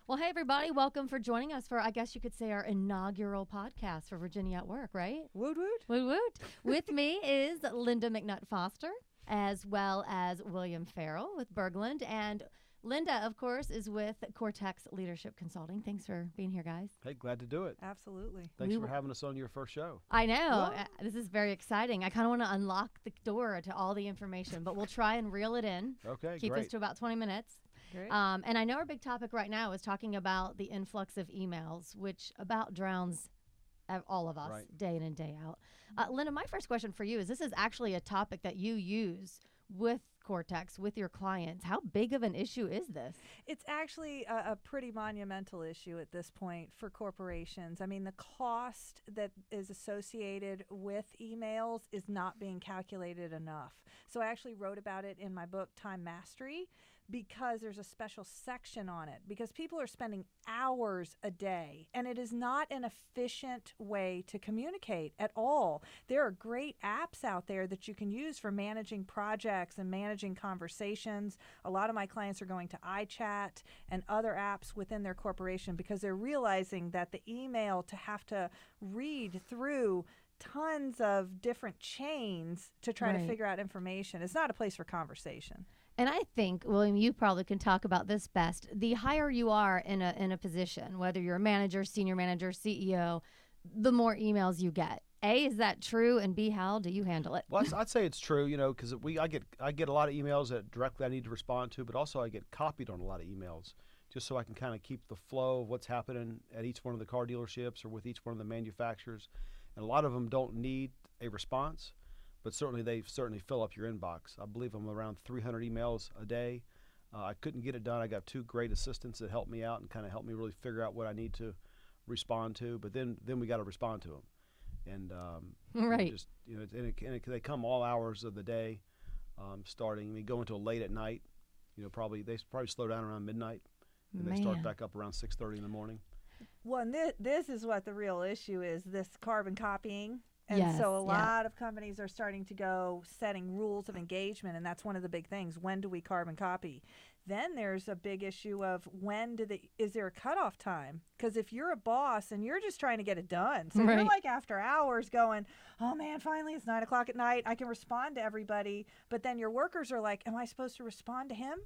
Well, hey, everybody. Welcome for joining us for, I guess you could say, our inaugural podcast for Virginia at Work, right? Woot woot. Woot woot. With me is Linda McNutt Foster, as well as William Farrell with Berglund. And Linda, of course, is with Cortex Leadership Consulting. Thanks for being here, guys. Hey, glad to do it. Absolutely. Thanks for having us on your first show. I know. This is very exciting. I kind of want to unlock the door to all the information, but we'll try and reel it in. Okay, Keep great. this to about 20 minutes. Great. And I know our big topic right now is talking about the influx of emails, which about drowns all of us day in and day out. Linda, my first question for you is, this is actually a topic that you use with Cortex, with your clients. How big of an issue is this? It's actually a pretty monumental issue at this point for corporations. I mean, the cost that is associated with emails is not being calculated enough. So I actually wrote about it in my book, Time Mastery, because there's a special section on it, because people are spending hours a day, and it is not an efficient way to communicate at all. There are great apps out there that you can use for managing projects and managing conversations. A lot of my clients are going to iChat and other apps within their corporation because they're realizing that the email, to have to read through tons of different chains to try to figure out information, is not a place for conversation. And I think, William, you probably can talk about this best. The higher you are in a position, whether you're a manager, senior manager, CEO, the more emails you get. A, is that true? And B, how do you handle it? Well, I'd say it's true, because I get a lot of emails that directly I need to respond to, but also I get copied on a lot of emails just so I can kind of keep the flow of what's happening at each one of the car dealerships or with each one of the manufacturers. And a lot of them don't need a response, but certainly they fill up your inbox. I believe I'm around 300 emails a day. I couldn't get it done. I got two great assistants that helped me out and kind of helped me really figure out what I need to respond to. But then we got to respond to them, and they come all hours of the day, starting. I mean, go until late at night. They probably slow down around midnight, and they start back up around 6:30 in the morning. Well, and this is what the real issue is: this carbon copying. And so a lot of companies are starting to go setting rules of engagement, and that's one of the big things. When do we carbon copy? Then there's a big issue of is there a cutoff time? Because if you're a boss and you're just trying to get it done, so you're like after hours going, oh man, finally it's 9 o'clock at night, I can respond to everybody. But then your workers are like, am I supposed to respond to him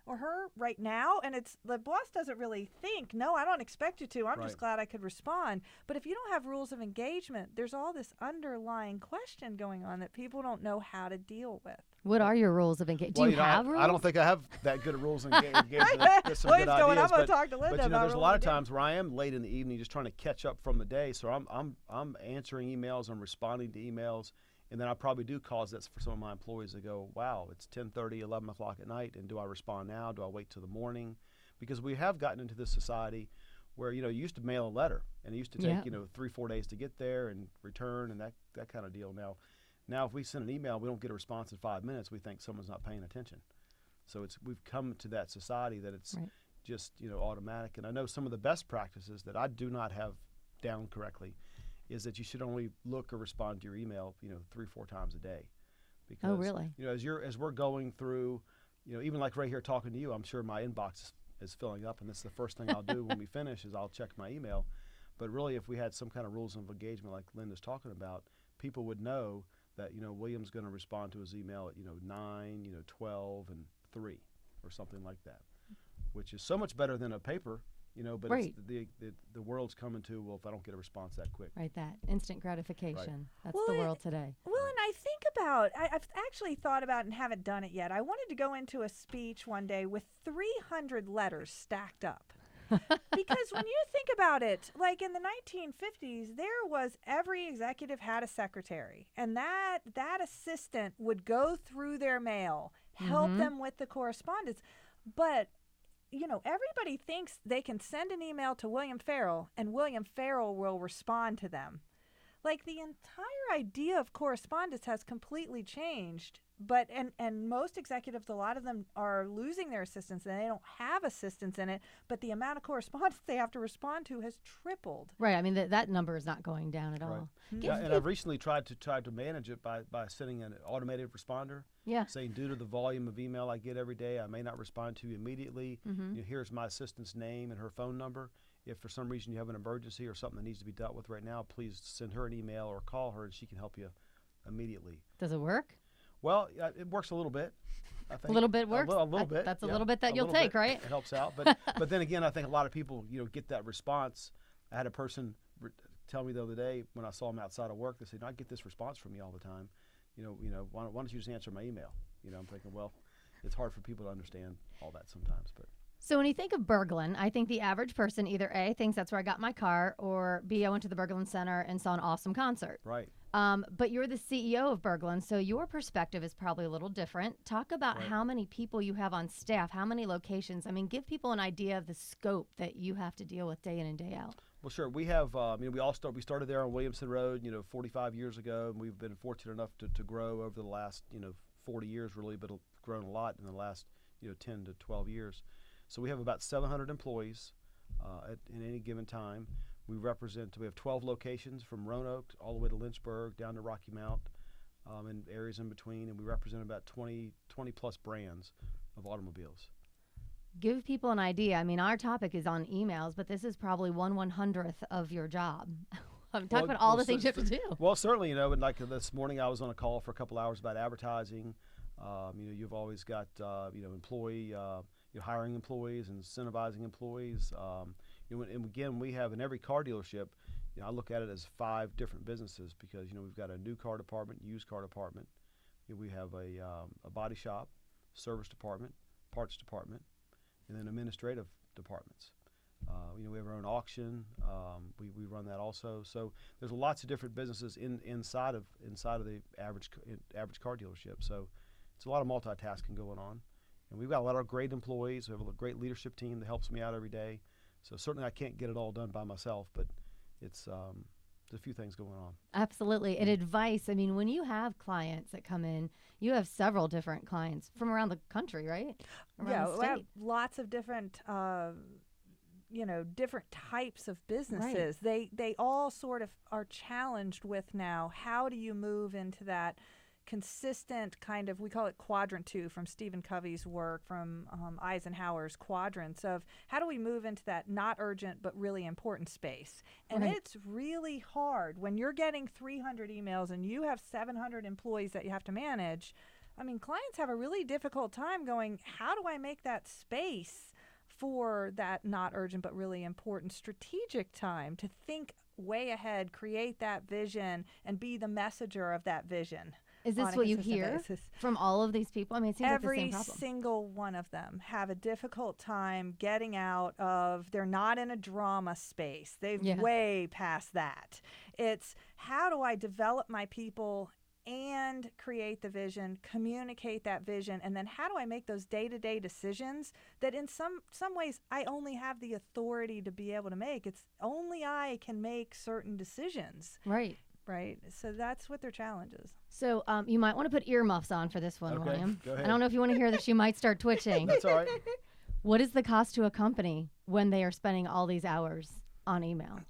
or her right now? And it's the boss doesn't really think, no, I don't expect you to. I'm just glad I could respond. But if you don't have rules of engagement, there's all this underlying question going on that people don't know how to deal with. What are your rules of engagement? Do you have rules? I don't think I have that good of rules of engagement. There's some good ideas, I'm going to talk to Linda but about there's a lot of times where I am late in the evening just trying to catch up from the day. So I'm answering emails, I'm responding to emails. And then I probably do cause that for some of my employees to go, wow, it's 10:30, 11 o'clock at night, and do I respond now? Do I wait till the morning? Because we have gotten into this society where, you used to mail a letter, and it used to take, 3-4 days to get there and return and that kind of deal. Now if we send an email, we don't get a response in 5 minutes, we think someone's not paying attention. So we've come to that society that it's just, automatic. And I know some of the best practices that I do not have down correctly is that you should only look or respond to your email, 3-4 times a day. Because, as we're going through, even like right here talking to you, I'm sure my inbox is filling up, and that's the first thing I'll do when we finish is I'll check my email. But really, if we had some kind of rules of engagement like Linda's talking about, people would know that, William's going to respond to his email at, 9, 12, and 3 or something like that, which is so much better than a paper. But it's the world's coming to, well, if I don't get a response that quick. Right, that instant gratification. That's the world today. Well, and I think I've actually thought about and haven't done it yet. I wanted to go into a speech one day with 300 letters stacked up. Because when you think about it, like in the 1950s, there was every executive had a secretary, and that assistant would go through their mail, help them with the correspondence. But everybody thinks they can send an email to William Farrell and William Farrell will respond to them. Like the entire idea of correspondence has completely changed But and most executives, a lot of them are losing their assistants and they don't have assistants in it, but the amount of correspondence they have to respond to has tripled. Right. I mean, that number is not going down at all. Yeah, and I've recently tried to manage it by sending an automated responder. Yeah. Saying, due to the volume of email I get every day, I may not respond to you immediately. Here's my assistant's name and her phone number. If for some reason you have an emergency or something that needs to be dealt with right now, please send her an email or call her and she can help you immediately. Does it work? Well, it works a little bit. I think A little bit works? A little bit. That's a yeah, little bit that a you'll little take, bit. right? It helps out. But then again, I think a lot of people, get that response. I had a person tell me the other day when I saw them outside of work, they said, I get this response from you all the time. Why don't you just answer my email? I'm thinking, well, it's hard for people to understand all that sometimes. But So when you think of Berglund, I think the average person either A, thinks that's where I got my car, or B, I went to the Berglund Center and saw an awesome concert. Right. But you're the CEO of Berglund, so your perspective is probably a little different. Talk about how many people you have on staff, how many locations. I mean, give people an idea of the scope that you have to deal with day in and day out. Well, sure. We have, we started there on Williamson Road, 45 years ago, and we've been fortunate enough to grow over the last, 40 years really, but grown a lot in the last, 10 to 12 years. So we have about 700 employees in any given time. We have 12 locations from Roanoke all the way to Lynchburg, down to Rocky Mount, and areas in between, and we represent about 20 plus brands of automobiles. Give people an idea. I mean, our topic is on emails, but this is probably 1/100th of your job. I'm talking about all the things you have to do. Well, certainly, and like this morning I was on a call for a couple hours about advertising. You've always got, employee, hiring employees and incentivizing employees. And again, we have in every car dealership, I look at it as 5 different businesses because, we've got a new car department, used car department. We have a body shop, service department, parts department, and then administrative departments. We have our own auction. We run that also. So there's lots of different businesses inside of the average car dealership. So it's a lot of multitasking going on. And we've got a lot of great employees. We have a great leadership team that helps me out every day. So certainly I can't get it all done by myself, but it's there's a few things going on. Absolutely. And advice, I mean, when you have clients that come in, you have several different clients from around the country, right? Around the we have state. lots of different different types of businesses. Right. They all sort of are challenged with now, how do you move into that consistent kind of, we call it quadrant 2 from Stephen Covey's work, from Eisenhower's quadrants of how do we move into that not urgent but really important space. And it's really hard when you're getting 300 emails and you have 700 employees that you have to manage. I mean, clients have a really difficult time going, how do I make that space for that not urgent but really important strategic time to think way ahead, create that vision, and be the messenger of that vision. Is this what you hear from all of these people? I mean, it seems like the same problem. Every single one of them have a difficult time getting out of, they're not in a drama space. They've way past that. It's how do I develop my people and create the vision, communicate that vision, and then how do I make those day-to-day decisions that in some ways I only have the authority to be able to make. It's only I can make certain decisions. Right. Right. So that's what their challenge is. So you might want to put earmuffs on for this one, William. Go ahead. I don't know if you want to hear this. You might start twitching. That's all right. What is the cost to a company when they are spending all these hours on email?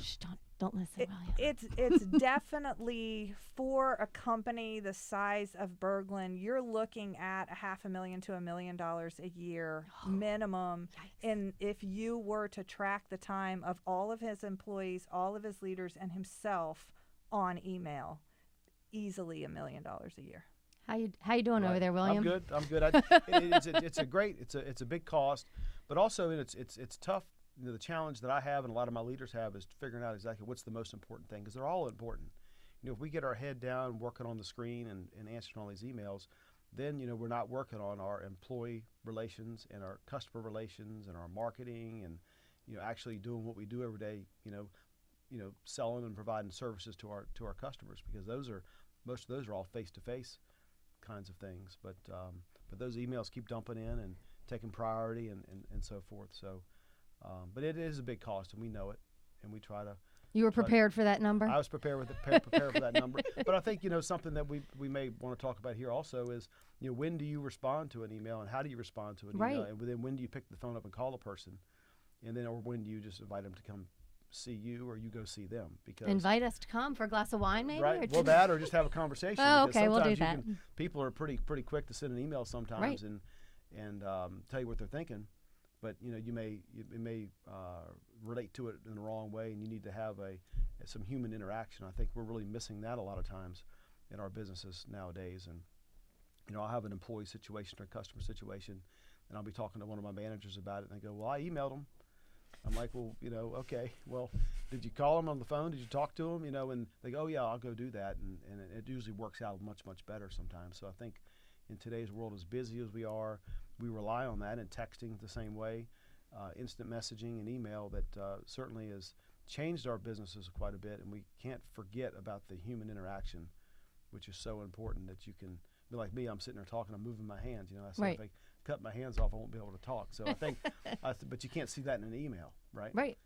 Shh, don't listen, William. It's definitely, for a company the size of Berglund, you're looking at $500,000 to $1 million a year minimum. And if you were to track the time of all of his employees, all of his leaders, and himself on email, easily $1 million a year. How you doing over there, William? I'm good. It's a big cost, but also it's tough. The challenge that I have and a lot of my leaders have is figuring out exactly what's the most important thing, because they're all important. If we get our head down working on the screen and answering all these emails, then we're not working on our employee relations and our customer relations and our marketing and actually doing what we do every day. Selling and providing services to our customers, because most of those are all face-to-face kinds of things. But those emails keep dumping in and taking priority and so forth. So, but it is a big cost, and we know it, and we try to. You were prepared for that number? I was prepared for that number. But I think, something that we may want to talk about here also is, when do you respond to an email and how do you respond to an email? And then when do you pick the phone up and call a person? And then, or when do you just invite them to come see you, or you go see them? Because invite us to come for a glass of wine, maybe? Right. Well, that, or just have a conversation. Oh, okay, we'll do that. People are pretty quick to send an email sometimes and tell you what they're thinking. But you may relate to it in the wrong way, and you need to have some human interaction. I think we're really missing that a lot of times in our businesses nowadays. And I'll have an employee situation or a customer situation, and I'll be talking to one of my managers about it, and they go, "Well, I emailed them." I'm like, "Well, okay. Well, did you call them on the phone? Did you talk to them? And they go, "Oh yeah, I'll go do that." And it usually works out much better sometimes. So I think in today's world, as busy as we are, we rely on that, and texting the same way, instant messaging and email that certainly has changed our businesses quite a bit, and we can't forget about the human interaction, which is so important that you can be like me. I'm sitting there talking, I'm moving my hands. I say if I cut my hands off, I won't be able to talk. So I think, but you can't see that in an email, right? Right.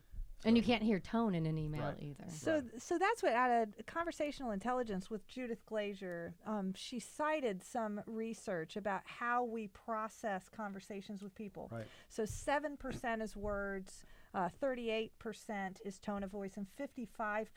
And you can't hear tone in an email either. So that's what added conversational intelligence with Judith Glazier. She cited some research about how we process conversations with people. Right. So 7% is words, 38% is tone of voice, and 55%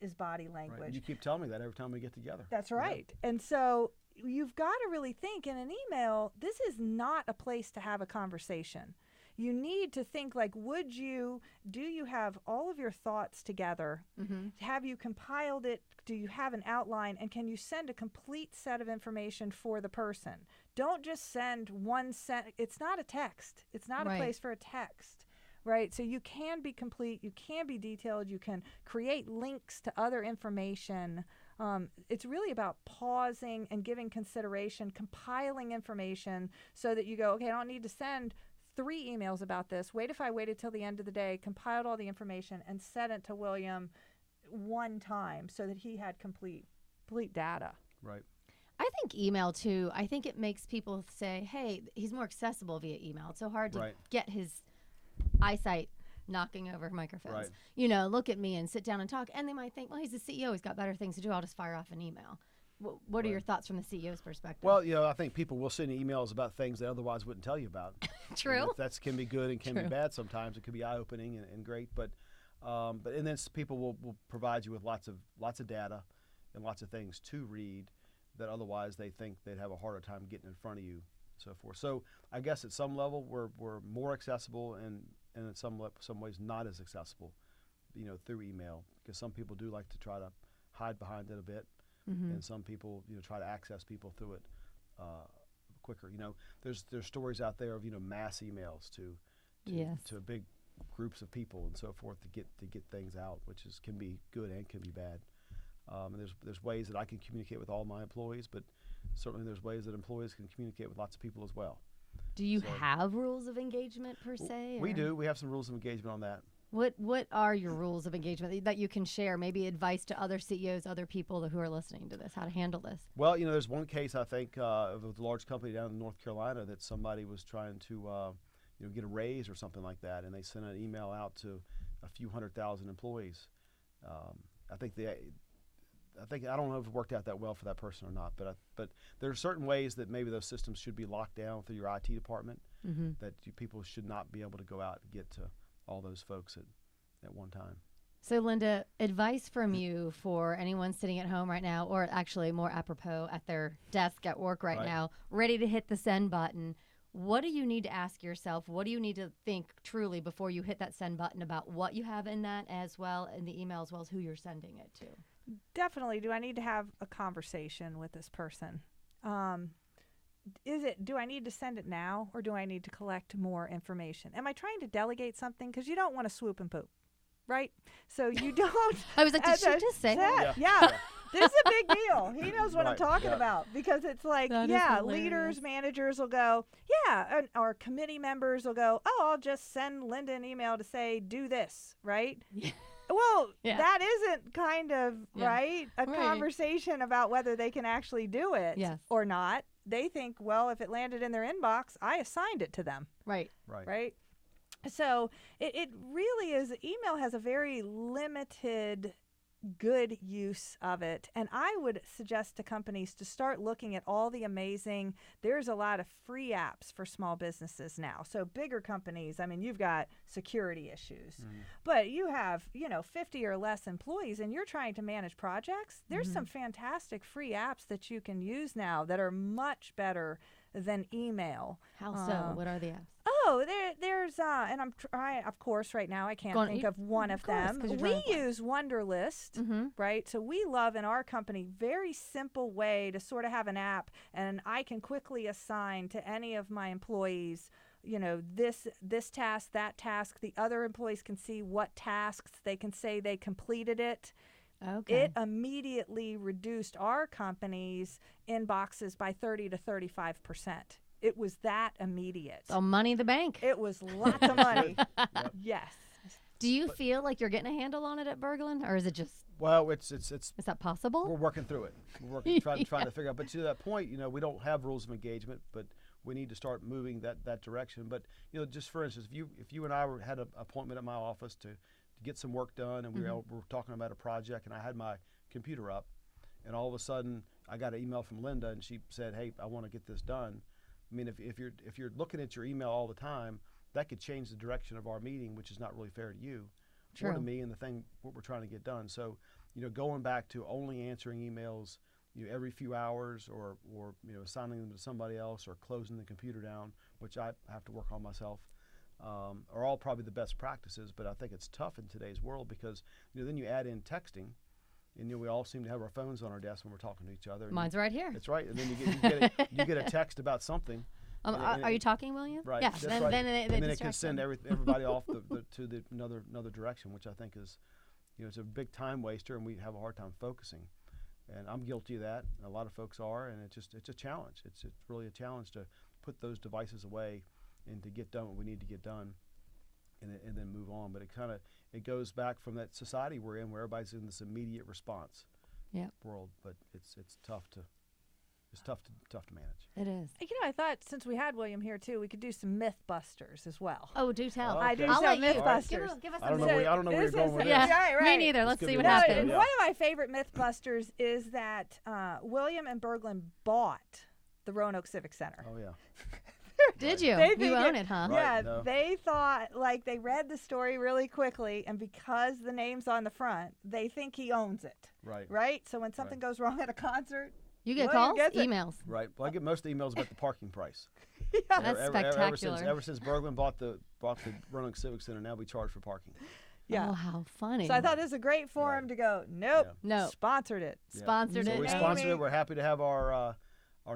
is body language. Right. You keep telling me that every time we get together. That's right. Yeah. And so you've got to really think in an email, this is not a place to have a conversation. You need to think like, do you have all of your thoughts together? Mm-hmm. Have you compiled it? Do you have an outline? And can you send a complete set of information for the person? Don't just send one it's not a text. It's not a place for a text, right? So you can be complete. You can be detailed. You can create links to other information. It's really about pausing and giving consideration, compiling information so that you go, okay, I don't need to send 3 emails about this. Wait, if I waited till the end of the day, compiled all the information, and sent it to William one time so that he had complete data. Right. I think email too, I think it makes people say, hey, he's more accessible via email. It's so hard to get his eyesight knocking over microphones. Right. Look at me and sit down and talk. And they might think, well, he's the CEO. He's got better things to do. I'll just fire off an email. What are your thoughts from the CEO's perspective? Well, I think people will send emails about things they otherwise wouldn't tell you about. True. That can be good and can be bad sometimes. It can be eye-opening and great, but and then people will provide you with lots of data and lots of things to read that otherwise they think they'd have a harder time getting in front of you, and so forth. So I guess at some level we're more accessible and in some ways not as accessible, through email, because some people do like to try to hide behind it a bit. Mm-hmm. And some people, try to access people through it quicker. There's stories out there of mass emails to big groups of people and so forth to get things out, which can be good and can be bad. And there's ways that I can communicate with all my employees, but certainly there's ways that employees can communicate with lots of people as well. Do you have rules of engagement per se? We do. We have some rules of engagement on that. What are your rules of engagement that you can share? Maybe advice to other CEOs, other people who are listening to this, how to handle this? Well, there's one case I think of a large company down in North Carolina that somebody was trying to get a raise or something like that, and they sent an email out to a few 100,000 employees. I don't know if it worked out that well for that person or not, but there are certain ways that maybe those systems should be locked down through your IT department, mm-hmm. that people should not be able to go out and get to all those folks at one time. So Linda, advice from you for anyone sitting at home right now, or actually more apropos at their desk at work right now, ready to hit the send button. What do you need to ask yourself? What do you need to think truly before you hit that send button about what you have in that as well, in the email, as well as who you're sending it to? Definitely. Do I need to have a conversation with this person? Do I need to send it now, or do I need to collect more information? Am I trying to delegate something? Because you don't want to swoop and poop, right? So you don't. I was like, did she just say that? Yeah. This is a big deal. He knows what I'm talking about, because it's like, leaders, managers will go, or committee members will go, I'll just send Linda an email to say, do this, right? Yeah. Well, that isn't kind of, a conversation about whether they can actually do it or not. They think, well, if it landed in their inbox, I assigned it to them. Right. So it really is, email has a very limited good use of it. And I would suggest to companies to start looking at all the amazing, there's a lot of free apps for small businesses now. So bigger companies, I mean, you've got security issues, but you have, 50 or less employees and you're trying to manage projects. There's some fantastic free apps that you can use now that are much better than email. How so? What are the apps? Oh, there's and I'm trying. Of course, right now I can't think of one of them. We use Wunderlist, right? So we love in our company very simple way to sort of have an app, and I can quickly assign to any of my employees, this task, that task. The other employees can see what tasks they can say they completed it. Okay. It immediately reduced our company's inboxes by 30 to 35%. It was that immediate. So money in the bank. It was lots of money. Yes. Do you feel like you're getting a handle on it at Berglund, or is it just? Well, it's. Is that possible? We're working through it. We're working, trying to figure out. But to that point, we don't have rules of engagement, but we need to start moving that direction. But just for instance, if you and I had an appointment at my office to get some work done, and we were talking about a project, and I had my computer up, and all of a sudden I got an email from Linda, and she said, "Hey, I want to get this done." I mean, if you're looking at your email all the time, that could change the direction of our meeting, which is not really fair to you, or to me, and what we're trying to get done. So, going back to only answering emails, every few hours, or assigning them to somebody else, or closing the computer down, which I have to work on myself, are all probably the best practices. But I think it's tough in today's world because then you add in texting. And we all seem to have our phones on our desk when we're talking to each other. Mine's right here. That's right. And then you get a text about something. Are you talking, William? Right. Yeah. That's right. Then it can send everybody off to another direction, which I think is, it's a big time waster, and we have a hard time focusing. And I'm guilty of that. A lot of folks are, and it's a challenge. It's really a challenge to put those devices away and to get done what we need to get done. And then move on. But it goes back from that society we're in, where everybody's in this immediate response world. But it's tough to manage. It is. I thought since we had William here too, we could do some myth busters as well. Oh, do tell. Okay. I do I'll some let myth you busters. Give us I don't some. know where you're going with this. Yeah, right. me neither. Let's see what No, happens. One of my favorite myth busters is that William and Berglund bought the Roanoke Civic Center. Oh yeah. Did you? They You think own it, huh? Right, Yeah, no. they thought, they read the story really quickly, and because the name's on the front, they think he owns it. Right. Right? So when something goes wrong at a concert, You get William calls, gets it. emails. Right. Well, I get most emails about the parking price. That's spectacular. Ever since Berglund bought the Roanoke Civic Center, now we charge for parking. Yeah. Oh, how funny. So I thought this was a great forum to go, nope, No. sponsored it. Sponsored So it. we sponsored it. We're happy to have our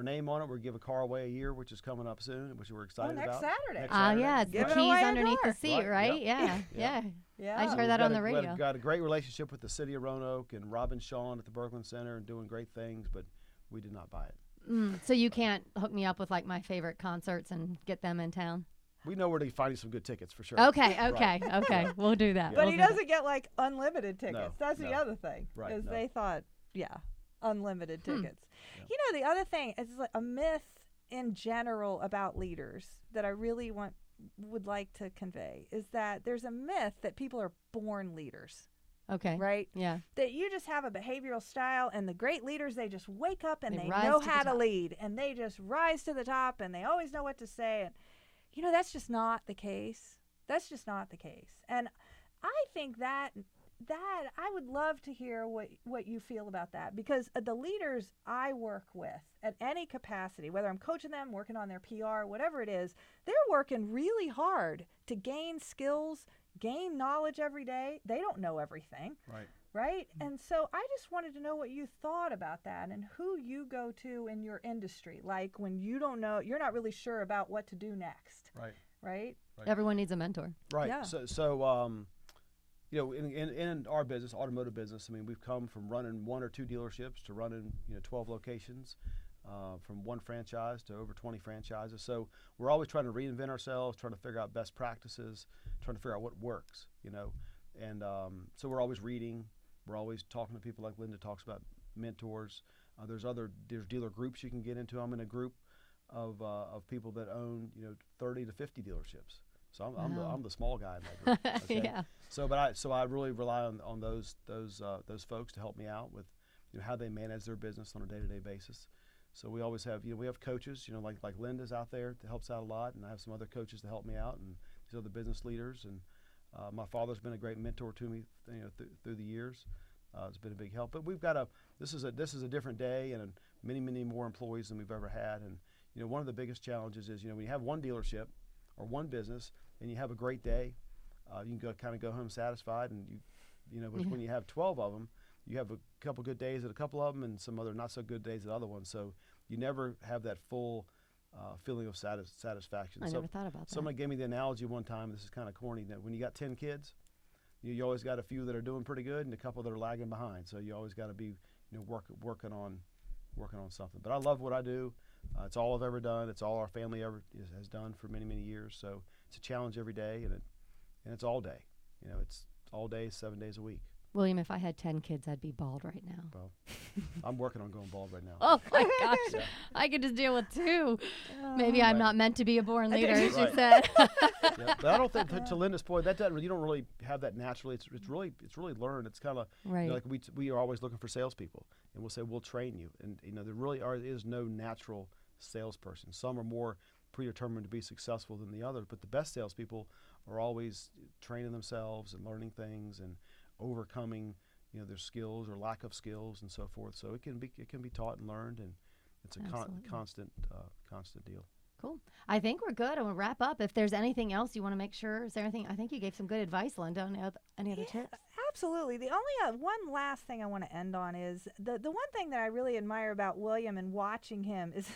name on it. We'll give a car away a year, which is coming up soon, which we're excited next about. Saturday. Next Ah, Saturday. yeah, it's the Giving keys away a underneath the car. seat, Right, right? yep. Yeah. Yeah. I just heard that on the radio. We've got a great relationship with the city of Roanoke and Robin Shawn at the Berglund Center and doing great things, but we did not buy it. So you can't hook me up with my favorite concerts and get them in town? We know where to find you some good tickets for sure. Okay. We'll do that. But We'll he do that. doesn't get unlimited tickets. No, That's the no. other thing. Right, Is no. they thought, unlimited tickets. Yeah. The other thing is a myth in general about leaders that I really would like to convey is that there's a myth that people are born leaders. Okay. Right? Yeah. That you just have a behavioral style, and the great leaders, they just wake up and they rise know to the how to top. lead, and they just rise to the top, and they always know what to say. And that's just not the case. That's just not the case. And I think that I would love to hear what you feel about that, because the leaders I work with at any capacity, whether I'm coaching them, working on their PR, whatever it is, they're working really hard to gain skills, gain knowledge every day. They don't know everything. Right? And so I just wanted to know what you thought about that and who you go to in your industry. Like when you don't know, you're not really sure about what to do next. Right? Everyone needs a mentor. Right. Yeah. So in our business, automotive business, I mean, we've come from running 1 or 2 dealerships to running 12 locations, from 1 franchise to over 20 franchises. So we're always trying to reinvent ourselves, trying to figure out best practices, trying to figure out what works, And so we're always reading. We're always talking to people like Linda talks about, mentors. There's dealer groups you can get into. I'm in a group of people that own 30 to 50 dealerships. So I'm the small guy in that group. Okay? Yeah. So I really rely on those folks to help me out with how they manage their business on a day-to-day basis. So we always have we have coaches, like Linda's out there that helps out a lot, and I have some other coaches to help me out, and these other business leaders. And my father's been a great mentor to me, through the years. It's been a big help. But we've got this is a different day, and many more employees than we've ever had. And one of the biggest challenges is when you have one dealership or one business and you have a great day, you can go home satisfied. And but when you have 12 of them, you have a couple good days at a couple of them, and some other not so good days at other ones. So you never have that full feeling of satisfaction. I never thought about that. Somebody gave me the analogy one time. This is kind of corny, that when you got 10 kids, you always got a few that are doing pretty good and a couple that are lagging behind. So you always got to be working on something. But I love what I do. It's all I've ever done. It's all our family has done for many years. So it's a challenge every day, and it's all day. It's all day, 7 days a week. William, if I had 10 kids, I'd be bald right now. Well, I'm working on going bald right now. Oh my gosh, Yeah. I could just deal with 2. Maybe I'm Right. not meant to be a born leader, as you Right. said. Yeah, but I don't think, to Linda's point, you don't really have that naturally. It's really learned. It's kind of Right. like we are always looking for salespeople, and we'll say we'll train you, and there really is no natural salesperson. Some are more predetermined to be successful than the others, but the best salespeople are always training themselves and learning things and overcoming their skills or lack of skills and so forth. So it can be taught and learned, and it's a constant deal. Cool. I think we're good. And we'll wrap up. If there's anything else you want to make sure, is there anything? I think you gave some good advice, Linda. Any other tips? Absolutely. The only one last thing I want to end on is the one thing that I really admire about William and watching him is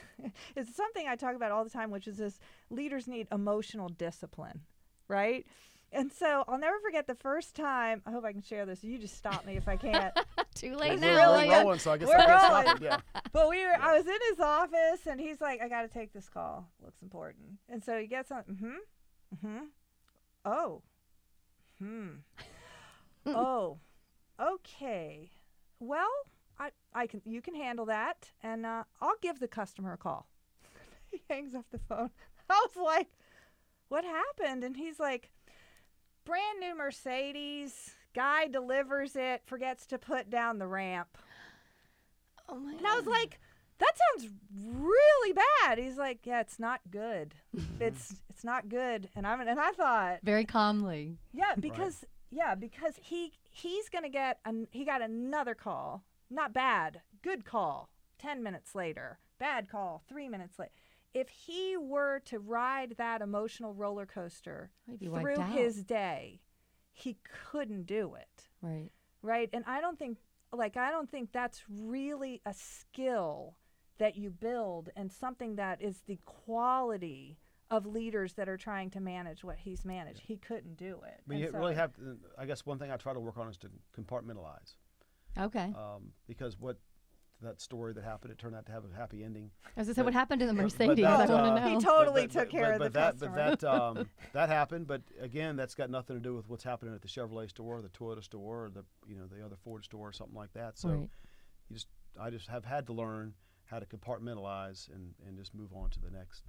is something I talk about all the time, which is this: leaders need emotional discipline, right? And so I'll never forget the first time. I hope I can share this. You just stop me if I can't. Too late We're now, really William. rolling, so I guess We're I can't rolling. stop it. Yeah. But I was in his office, and he's like, "I got to take this call. Looks important." And so he gets on. Oh. Oh. Okay. Well, I can. You can handle that, and I'll give the customer a call. He hangs up the phone. I was like, "What happened?" And he's like, "Brand new Mercedes. Guy delivers it, forgets to put down the ramp." Oh my And I was like, "That sounds really bad." He's like, "Yeah, it's not good. It's not good." And I thought, very calmly. yeah, because he's gonna get he got another call, not bad, good call, 10 minutes later, bad call, 3 minutes later. If he were to ride that emotional roller coaster He'd be wiped through out. his day, he couldn't do it. Right. Right. And I don't think that's really a skill that you build, and something that is the quality of leaders that are trying to manage what he's managed. He couldn't do it. But you really have to. I guess one thing I try to work on is to compartmentalize, Okay. because that story that happened, it turned out to have a happy ending. As I said, what happened to the but Mercedes? that, I want to know. He totally took care of the customer. But that happened. But again, that's got nothing to do with what's happening at the Chevrolet store, or the Toyota store, or the other Ford store, or something like that. So Right. I just have had to learn how to compartmentalize and just move on to the next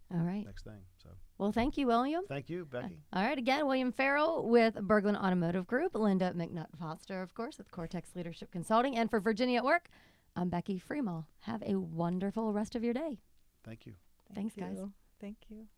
All right. thing. So Well, thank you, William. thank you, Becky. All right. Again, William Farrell with Berglund Automotive Group, Linda McNutt-Foster, of course, with Cortex Leadership Consulting. And for Virginia at Work, I'm Becky Freemall. Have a wonderful rest of your day. Thank you. Thanks, guys. Thank you.